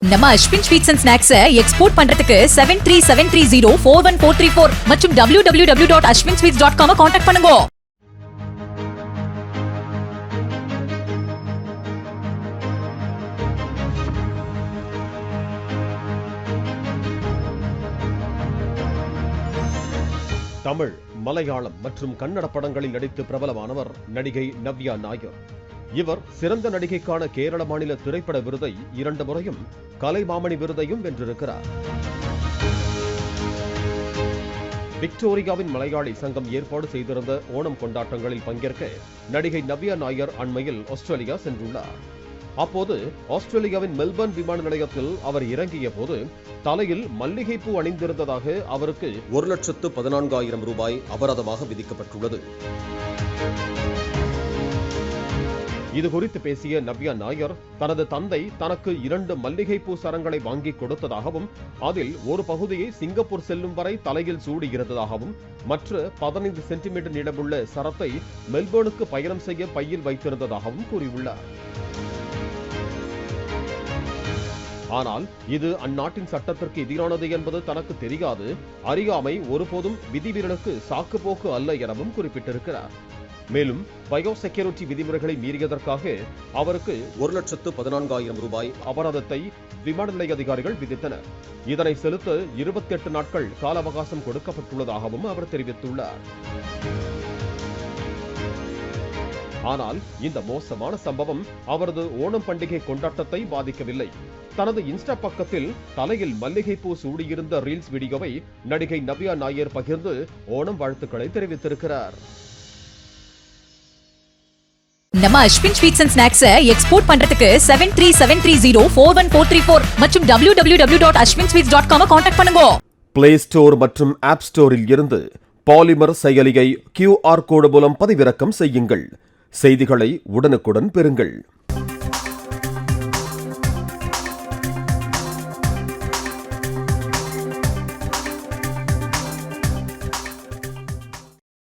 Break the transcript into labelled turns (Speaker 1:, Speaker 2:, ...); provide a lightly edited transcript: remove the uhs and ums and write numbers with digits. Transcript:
Speaker 1: நம்ம Ashwin sweets and snacks export பண்றதுக்கு 7373041434 மற்றும் www.ashwinsweets.com கான்டாக்ட் பண்ணுங்க.
Speaker 2: தமிழ், மலையாளம் மற்றும் கன்னட படங்களில் நடித்து பிரபலமானவர் நடிகை நவ்யா நாயர். இவர் சிறந்த நடிகைக்கான கேரள மாநில திரைப்பட விருதை 2 முறையும் கலைமாமணி விருதையும் வென்றிருக்கிறார். விக்டோரியாவின் மலையாளி சங்கம் ஏற்பாடு செய்திருந்த ஓணம் கொண்டாட்டங்களில் பங்கேற்க நடிகை நவ்யா நாயர் அண்மையில் ஆஸ்திரேலியா சென்றுள்ளார். அப்போது ஆஸ்திரேலியாவின் மெல்பர்ன் விமான நிலையத்தில் அவர் இறங்கிய போது தலையில் மல்லிகைப்பூ அணிந்திருந்ததாக அவருக்கு 1,14,000 ரூபாய் அபராதமாக விதிக்கப்பட்டுள்ளது. இது குறித்து பேசிய நவ்யா நாயர், தனது தந்தை தனக்கு 2 மல்லிகைப்பூ சரங்களை வாங்கி கொடுத்ததாகவும் அதில் ஒரு பகுதியை சிங்கப்பூர் செல்லும் வரை தலையில் சூடியிருந்ததாகவும் மற்ற 15 சென்டிமீட்டர் நீளமுள்ள சரத்தை மெல்பர்னுக்கு பயணம் செய்ய பையில் வைத்திருந்ததாகவும் கூறியுள்ளார். ஆனால் இது அந்நாட்டின் சட்டத்திற்கு எதிரானது என்பது தனக்கு தெரியாது, அறியாமை ஒருபோதும் விதிமீறலுக்கு சாக்குப்போக்கு அல்ல எனவும் குறிப்பிட்டிருக்கிறார். மேலும் பயோ செக்யூரிட்டி விதிமுறைகளை மீறியதற்காக அவருக்கு 1,14,000 ரூபாய் அபராதத்தை விமான நிலைய அதிகாரிகள் விதித்தனர். இதனை செலுத்த 28 நாட்கள் கால அவகாசம் கொடுக்கப்பட்டுள்ளதாகவும் அவர் தெரிவித்துள்ளார். ஆனால் இந்த மோசமான சம்பவம் அவரது ஓணம் பண்டிகை கொண்டாட்டத்தை பாதிக்கவில்லை. தனது இன்ஸ்டா பக்கத்தில் தலையில் மல்லிகைப்பூ சூடியிருந்த ரீல்ஸ் வீடியோவை நடிகை நவ்யா நாயர் பகிர்ந்து ஓணம் வாழ்த்துக்களை தெரிவித்திருக்கிறார்.
Speaker 1: நம்ம Ashwin sweets and snacks export பண்றதுக்கு 7373041434 மற்றும் www.ashwinsweets.com கான்டாக்ட் பண்ணுங்க.
Speaker 2: பிளே ஸ்டோர் மற்றும் ஆப் ஸ்டோரில் இருந்து பாலிமர் செயலியை QR கோடு மூலம் பதிவிறக்கம் செய்யுங்கள். செய்திகளை உடனுக்குடன் பெறுங்கள்.